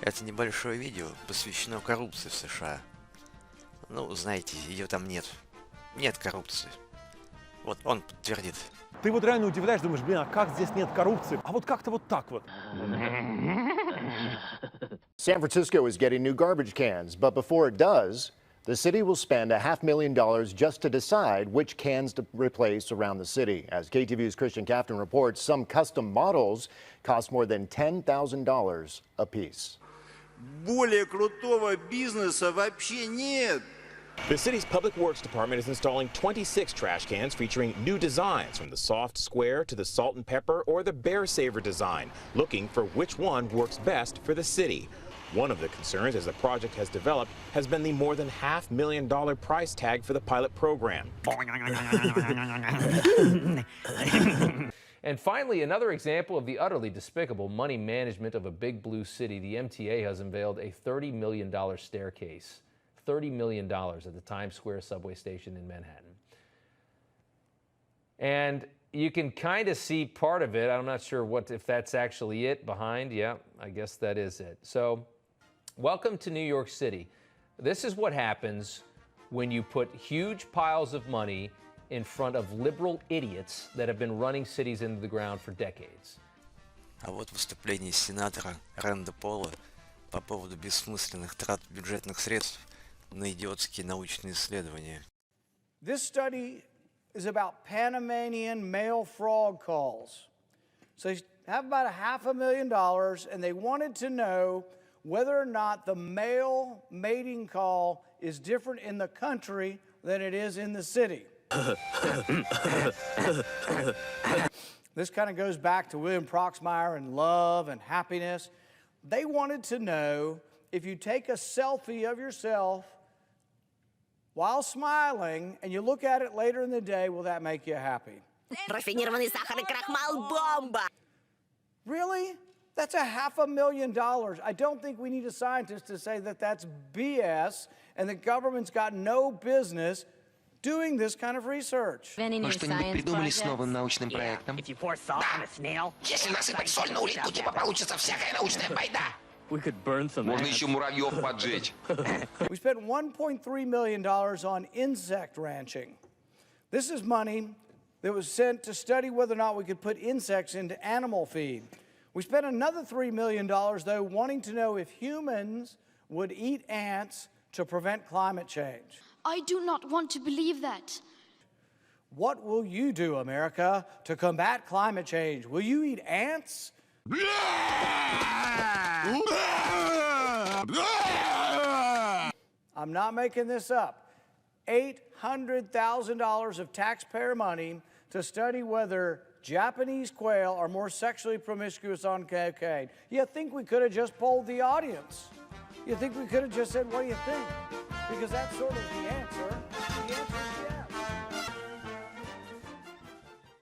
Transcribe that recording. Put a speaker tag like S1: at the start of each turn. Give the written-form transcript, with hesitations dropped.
S1: Это небольшое видео посвящено коррупции в США. Ну, знаете, ее там нет. Нет коррупции. Вот он подтвердит.
S2: Ты вот реально удивляешь, думаешь, блин, а как здесь нет коррупции? А вот как-то вот так вот.
S3: San Francisco is getting new garbage cans, but before it does, the city will spend $500,000 just to decide which cans to replace around the city. As KTVU's Christian Captain reports, some custom models cost more than $10,000 a piece.
S4: Более крутого бизнеса вообще нет.
S5: The city's Public Works Department is installing 26 trash cans featuring new designs, from the soft square to the salt and pepper or the bear saver design, looking for which one works best for the city. One of the concerns, as the project has developed, has been the more than $500,000 price tag for the pilot program.
S6: And finally, another example of the utterly despicable money management of a big blue city. The MTA has unveiled a $30 million staircase. $30 million at the Times Square subway station in Manhattan. And you can kind of see part of it. I'm not sure if that's actually it behind. Yeah, I guess that is it. So, welcome to New York City. This is what happens when you put huge piles of money in front of liberal idiots that have been running cities into the ground for decades.
S1: А вот выступление сенатора Ренда Пола по поводу бессмысленных трат бюджетных средств на идиотские научные исследования.
S7: This study is about Panamanian mail fraud calls. So they have about $500,000, and they wanted to know whether or not the mail mating call is different in the country than it is in the city. This kind of goes back to William Proxmire and love and happiness. They wanted to know if you take a selfie of yourself while smiling and you look at it later in the day, will that make you happy?
S8: Рафинированный сахар и крахмал бомба.
S7: Really? That's $500,000. I don't think we need a scientist to say that that's BS and the government's got no business doing this kind of research.
S9: Вы что-нибудь придумали с новым научным проектом?
S10: Если насыпать соль на улитку, типа получится всякая научная байда.
S9: Можно еще муравьев поджечь.
S7: We spent $1.3 million on insect ranching. This is money that was sent to study whether or not we could put insects into animal feed. We spent another $3 million, though, wanting to know if humans would eat ants to prevent climate change.
S11: I do not want to believe that.
S7: What will you do, America, to combat climate change? Will you eat ants? I'm not making this up. $800,000 of taxpayer money to study whether Japanese quail are more sexually promiscuous on cocaine. You think we could have just polled the audience? You think we could have just said, what do you think? Because that's sort of the answer. The answer is yes.